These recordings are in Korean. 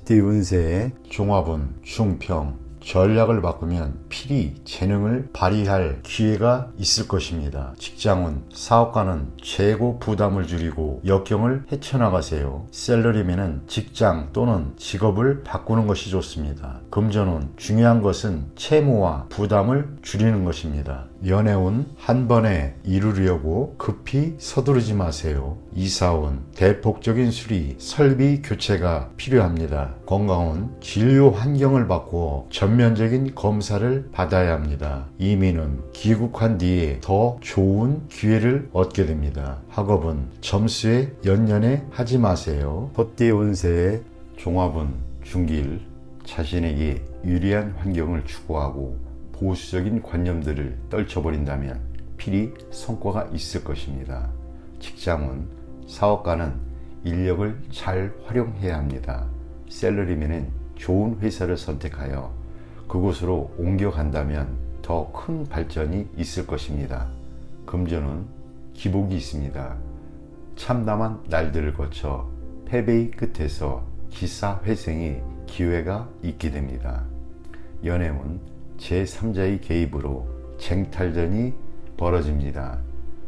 범띠 운세의 종합운, 중평, 전략을 바꾸면 필히 재능을 발휘할 기회가 있을 것입니다. 직장운, 사업가는 재고 부담을 줄이고 역경을 헤쳐나가세요. 셀러리맨은 직장 또는 직업을 바꾸는 것이 좋습니다. 금전운, 중요한 것은 채무와 부담을 줄이는 것입니다. 연애운, 한 번에 이루려고 급히 서두르지 마세요. 이사운, 대폭적인 수리, 설비 교체가 필요합니다. 건강운, 진료 환경을 바꾸어 전면적인 검사를 받아야 합니다. 이민은 귀국한 뒤에 더 좋은 기회를 얻게 됩니다. 학업은 점수에 연연해 하지 마세요. 헛띠 운세의 종합은 중길, 자신에게 유리한 환경을 추구하고 보수적인 관념들을 떨쳐버린다면 필히 성과가 있을 것입니다. 직장은, 사업가는 인력을 잘 활용해야 합니다. 셀러리맨은 좋은 회사를 선택하여 그곳으로 옮겨간다면 더 큰 발전이 있을 것입니다. 금전은 기복이 있습니다. 참담한 날들을 거쳐 패배의 끝에서 기사회생의 기회가 있게 됩니다. 연애운, 제3자의 개입으로 쟁탈전이 벌어집니다.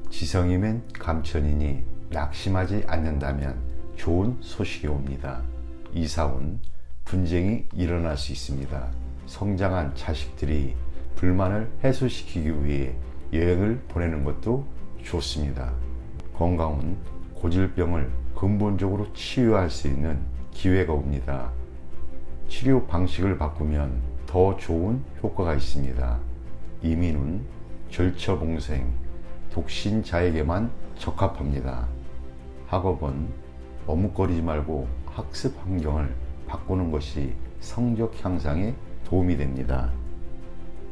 지성이면 감천이니 낙심하지 않는다면 좋은 소식이 옵니다. 이사운, 분쟁이 일어날 수 있습니다. 성장한 자식들이 불만을 해소시키기 위해 여행을 보내는 것도 좋습니다. 건강은 고질병을 근본적으로 치유할 수 있는 기회가 옵니다. 치료 방식을 바꾸면 더 좋은 효과가 있습니다. 이민은 절처봉생, 독신자에게만 적합합니다. 학업은 머뭇거리지 말고 학습 환경을 바꾸는 것이 성적 향상에 도움이 됩니다.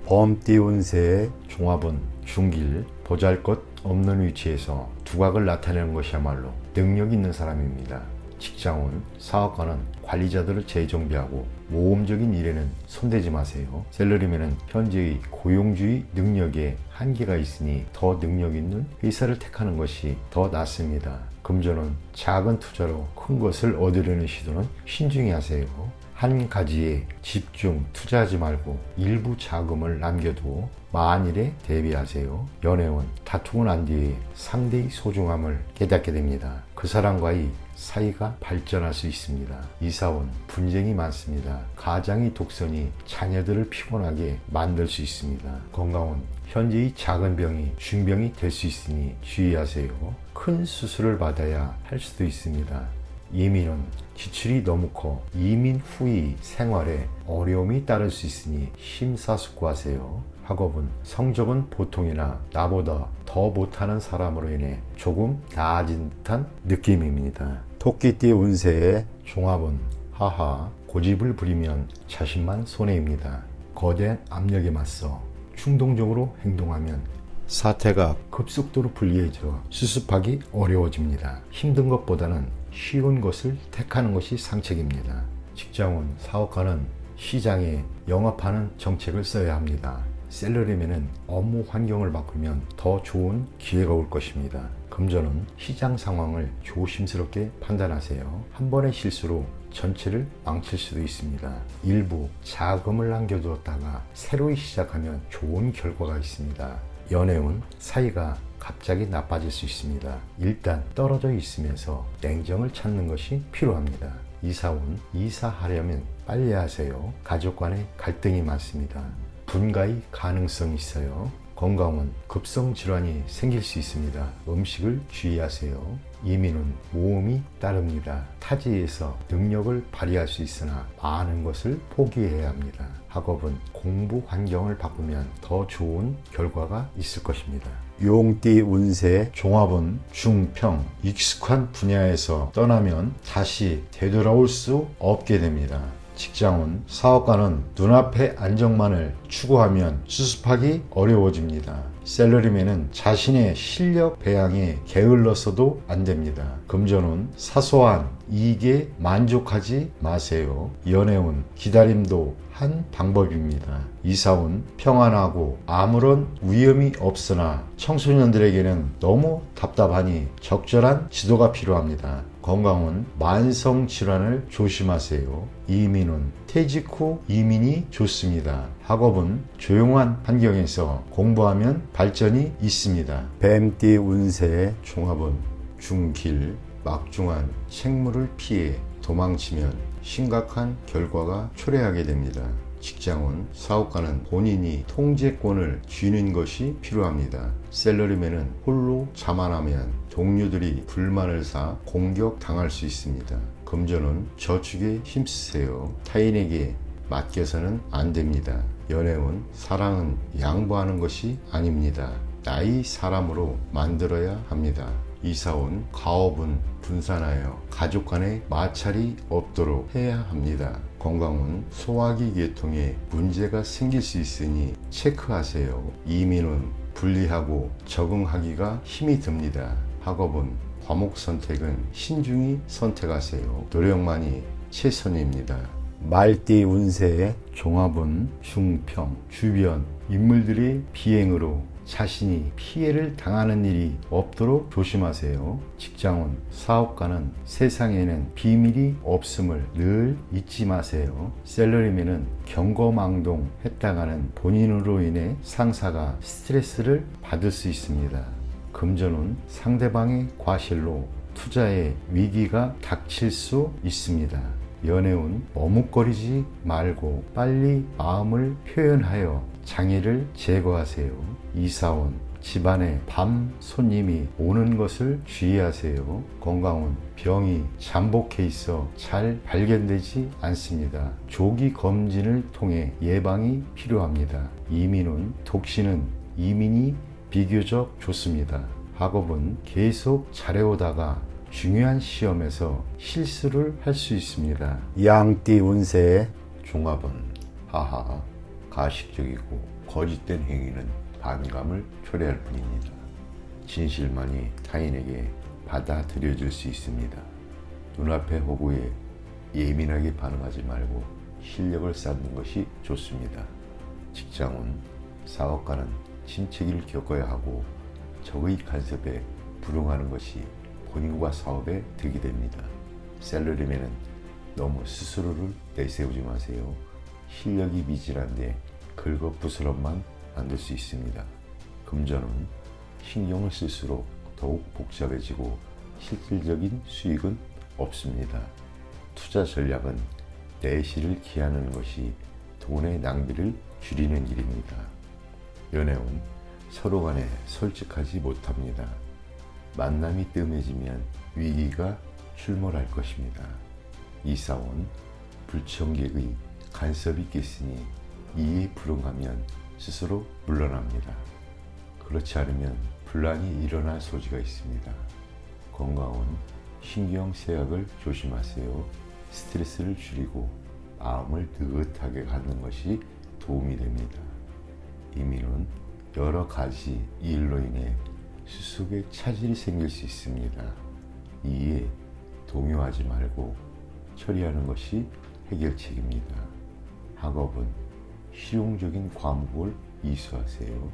범띠 운세의 종합은 중길, 보잘것 없는 위치에서 두각을 나타내는 것이야말로 능력 있는 사람입니다. 직장운, 사업가는 관리자들을 재정비하고 모험적인 일에는 손대지 마세요. 셀러리맨은 현재의 고용주의 능력에 한계가 있으니 더 능력 있는 회사를 택하는 것이 더 낫습니다. 금전은 작은 투자로 큰 것을 얻으려는 시도는 신중히 하세요. 한 가지에 집중 투자하지 말고 일부 자금을 남겨두어 만일에 대비하세요. 연애운, 다투고 난 뒤에 상대의 소중함을 깨닫게 됩니다. 그 사람과의 사이가 발전할 수 있습니다. 이사운, 분쟁이 많습니다. 가장의 독선이 자녀들을 피곤하게 만들 수 있습니다. 건강운, 현재의 작은 병이 중병이 될 수 있으니 주의하세요. 큰 수술을 받아야 할 수도 있습니다. 이민은 지출이 너무 커 이민 후의 생활에 어려움이 따를 수 있으니 심사숙고하세요. 학업은 성적은 보통이나 나보다 더 못하는 사람으로 인해 조금 나아진 듯한 느낌입니다. 토끼띠 운세의 종합은 하하, 고집을 부리면 자신만 손해입니다. 거대한 압력에 맞서 충동적으로 행동하면 사태가 급속도로 불리해져 수습하기 어려워집니다. 힘든 것보다는 쉬운 것을 택하는 것이 상책입니다. 직장운, 사업가는 시장에 영업하는 정책을 써야 합니다. 셀러리맨은 업무 환경을 바꾸면 더 좋은 기회가 올 것입니다. 금전은 시장 상황을 조심스럽게 판단하세요. 한 번의 실수로 전체를 망칠 수도 있습니다. 일부 자금을 남겨두었다가 새로 시작하면 좋은 결과가 있습니다. 연애운, 사이가 갑자기 나빠질 수 있습니다. 일단 떨어져 있으면서 냉정을 찾는 것이 필요합니다. 이사운, 이사하려면 빨리 하세요. 가족 간의 갈등이 많습니다. 분가의 가능성이 있어요. 건강은 급성 질환이 생길 수 있습니다. 음식을 주의하세요. 이민은 모험이 따릅니다. 타지에서 능력을 발휘할 수 있으나 많은 것을 포기해야 합니다. 학업은 공부 환경을 바꾸면 더 좋은 결과가 있을 것입니다. 용띠 운세 종합은 중평, 익숙한 분야에서 떠나면 다시 되돌아올 수 없게 됩니다. 직장운, 사업가는 눈앞의 안정만을 추구하면 수습하기 어려워집니다. 셀러리맨은 자신의 실력 배양에 게을러서도 안 됩니다. 금전운, 사소한 이익에 만족하지 마세요. 연애운, 기다림도 한 방법입니다. 이사운, 평안하고 아무런 위험이 없으나 청소년들에게는 너무 답답하니 적절한 지도가 필요합니다. 건강운 만성 질환을 조심하세요. 이민운 퇴직 후 이민이 좋습니다. 학업은 조용한 환경에서 공부하면 발전이 있습니다. 뱀띠 운세 종합은 중길 막중한 책무를 피해 도망치면 심각한 결과가 초래하게 됩니다. 직장은 사업가는 본인이 통제권을 쥐는 것이 필요합니다. 샐러리맨은 홀로 자만하면 동료들이 불만을 사 공격당할 수 있습니다. 금전은 저축에 힘쓰세요. 타인에게 맡겨서는 안 됩니다. 연애운 사랑은 양보하는 것이 아닙니다. 나이 사람으로 만들어야 합니다. 이사온 가업은 분산하여 가족 간의 마찰이 없도록 해야 합니다. 건강은 소화기 계통에 문제가 생길 수 있으니 체크하세요. 이민은 분리하고 적응하기가 힘이 듭니다. 학업은 과목 선택은 신중히 선택하세요. 노력만이 최선입니다. 말띠 운세의 종합은 중평 주변 인물들의 비행으로 자신이 피해를 당하는 일이 없도록 조심하세요. 직장은 사업가는 세상에는 비밀이 없음을 늘 잊지 마세요. 샐러리맨은 경거망동했다가는 본인으로 인해 상사가 스트레스를 받을 수 있습니다. 금전은 상대방의 과실로 투자에 위기가 닥칠 수 있습니다. 연애운 머뭇거리지 말고 빨리 마음을 표현하여 장애를 제거하세요. 이사온 집안에 밤 손님이 오는 것을 주의하세요. 건강은 병이 잠복해 있어 잘 발견되지 않습니다. 조기 검진을 통해 예방이 필요합니다. 이민은 독신은 이민이 비교적 좋습니다. 학업은 계속 잘해오다가 중요한 시험에서 실수를 할 수 있습니다. 양띠 운세의 종합은 하하 가식적이고 거짓된 행위는 반감을 초래할 뿐입니다. 진실만이 타인에게 받아들여질 수 있습니다. 눈앞의 호구에 예민하게 반응하지 말고 실력을 쌓는 것이 좋습니다. 직장은 사업가는 침체기를 겪어야 하고 적의 간섭에 불응하는 것이 본인과 사업에 득이 됩니다. 샐러리맨은 너무 스스로를 내세우지 마세요. 실력이 미진한데 긁어부스럼만 만들 수 있습니다. 금전은 신경을 쓸수록 더욱 복잡해지고 실질적인 수익은 없습니다. 투자 전략은 내실을 기하는 것이 돈의 낭비를 줄이는 일입니다. 연애운 서로 간에 솔직하지 못합니다. 만남이 뜸해지면 위기가 출몰할 것입니다. 이사원 불청객의 간섭이 있겠으니 이에 불응하면 스스로 물러납니다. 그렇지 않으면 분란이 일어날 소지가 있습니다. 건강은 신경쇠약을 조심하세요. 스트레스를 줄이고 마음을 느긋하게 갖는 것이 도움이 됩니다. 이민은 여러 가지 일로 인해 수속에 차질이 생길 수 있습니다. 이에 동요하지 말고 처리하는 것이 해결책입니다. 학업은 실용적인 과목을 이수하세요.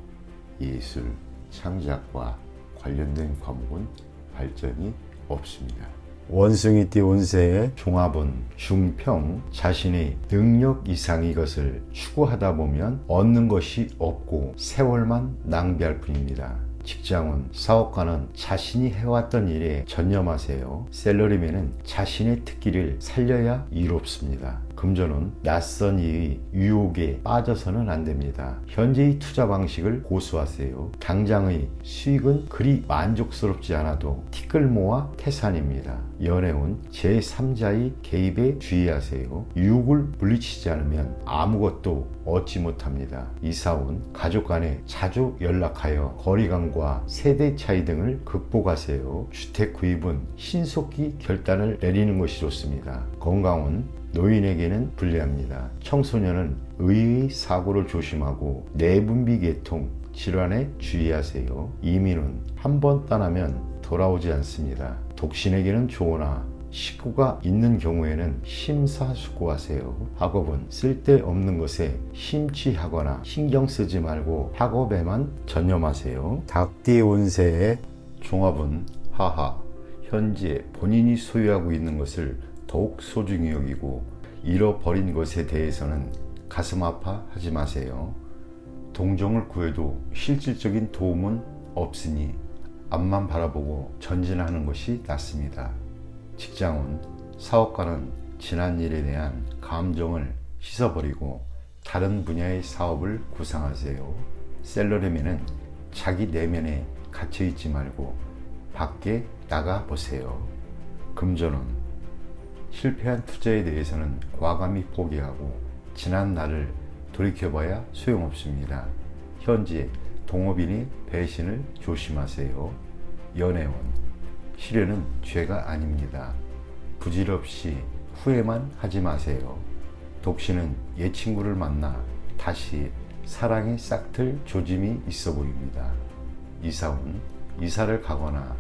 예술, 창작과 관련된 과목은 발전이 없습니다. 원숭이띠 운세의 종합은 중평 자신의 능력 이상의 것을 추구하다 보면 얻는 것이 없고 세월만 낭비할 뿐입니다. 직장은 사업가는 자신이 해왔던 일에 전념하세요. 샐러리맨은 자신의 특기를 살려야 이롭습니다. 금전은 낯선 이의 유혹에 빠져서는 안 됩니다. 현재의 투자 방식을 고수하세요. 당장의 수익은 그리 만족스럽지 않아도 티끌 모아 태산입니다. 연애운 제3자의 개입에 주의하세요. 유혹을 물리치지 않으면 아무것도 얻지 못합니다. 이사온 가족 간에 자주 연락하여 거리감과 세대 차이 등을 극복하세요. 주택 구입은 신속히 결단을 내리는 것이 좋습니다. 건강은 노인에게는 불리합니다. 청소년은 의의 사고를 조심하고 내분비 계통 질환에 주의하세요. 이민은 한 번 떠나면 돌아오지 않습니다. 독신에게는 좋으나 식구가 있는 경우에는 심사숙고하세요. 학업은 쓸데없는 것에 심취하거나 신경 쓰지 말고 학업에만 전념하세요. 닭띠 운세의 종합은 하하 현재 본인이 소유하고 있는 것을 더욱 소중히 여기고 잃어버린 것에 대해서는 가슴 아파하지 마세요. 동정을 구해도 실질적인 도움은 없으니 앞만 바라보고 전진하는 것이 낫습니다. 직장운, 사업가는 지난 일에 대한 감정을 씻어버리고 다른 분야의 사업을 구상하세요. 셀러리맨은 자기 내면에 갇혀있지 말고 밖에 나가보세요. 금전운, 실패한 투자에 대해서는 과감히 포기하고 지난 날을 돌이켜봐야 소용없습니다. 현재 동업인이 배신을 조심하세요. 연애운, 시련은 죄가 아닙니다. 부질없이 후회만 하지 마세요. 독신은 옛 친구를 만나 다시 사랑이 싹틀 조짐이 있어 보입니다. 이사운, 이사를 가거나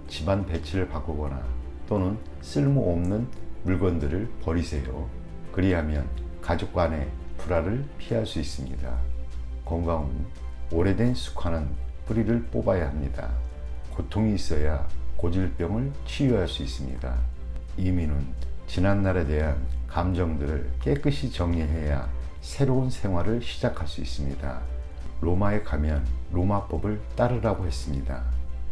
집안 배치를 바꾸거나 또는 쓸모없는 물건들을 버리세요. 그리하면 가족 간의 불화를 피할 수 있습니다. 건강운, 오래된 숙화는 뿌리를 뽑아야 합니다. 고통이 있어야 고질병을 치유할 수 있습니다. 이민운, 지난날에 대한 감정들을 깨끗이 정리해야 새로운 생활을 시작할 수 있습니다. 로마에 가면 로마법을 따르라고 했습니다.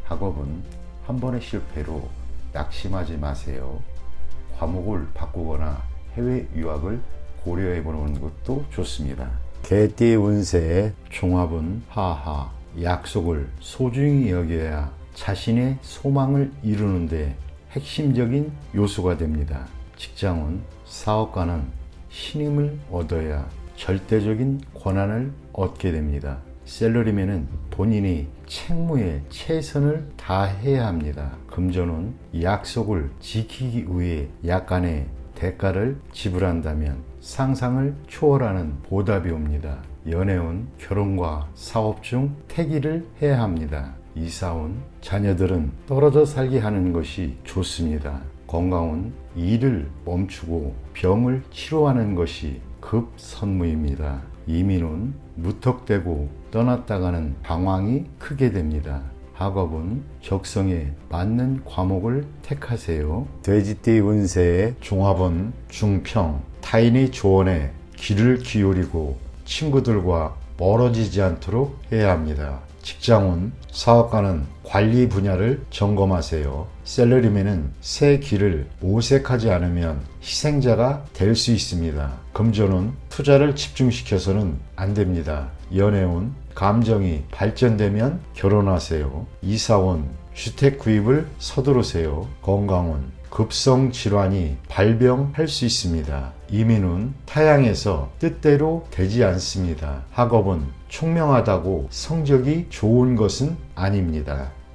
학업은 한 번의 실패로 낙심하지 마세요. 과목을 바꾸거나 해외 유학을 고려해 보는 것도 좋습니다. 개띠 운세의 종합은 하하, 약속을 소중히 여겨야 자신의 소망을 이루는데 핵심적인 요소가 됩니다. 직장운, 사업가는 신임을 얻어야 절대적인 권한을 얻게 됩니다. 셀러리맨은 본인이 책무에 최선을 다해야 합니다. 금전운, 약속을 지키기 위해 약간의 대가를 지불한다면 상상을 초월하는 보답이 옵니다. 연애운, 결혼과 사업 중 태기를 해야 합니다. 이사운, 자녀들은 떨어져 살게 하는 것이 좋습니다. 건강운, 일을 멈추고 병을 치료하는 것이 급선무입니다. 이민운, 무턱대고 떠났다가는 방황이 크게 됩니다. 학업은 적성에 맞는 과목을 택하세요. 돼지띠 운세의 종합은 중평, 타인의 조언에 귀를 기울이고 친구들과 멀어지지 않도록 해야 합니다. 직장운, 사업가는 관리 분야를 점검하세요. 셀러리맨은 새 길을 모색하지 않으면 희생자가 될 수 있습니다. 금전운, 투자를 집중시켜서는 안 됩니다. 연애운, 감정이 발전되면 결혼하세요. 이사운, 주택 구입을 서두르세요. 건강운, 급성 질환이 발병할 수 있습니다. 이민운, 타향에서 뜻대로 되지 않습니다. 학업은 총명하다고 성적이 좋은 것은 아닙니다.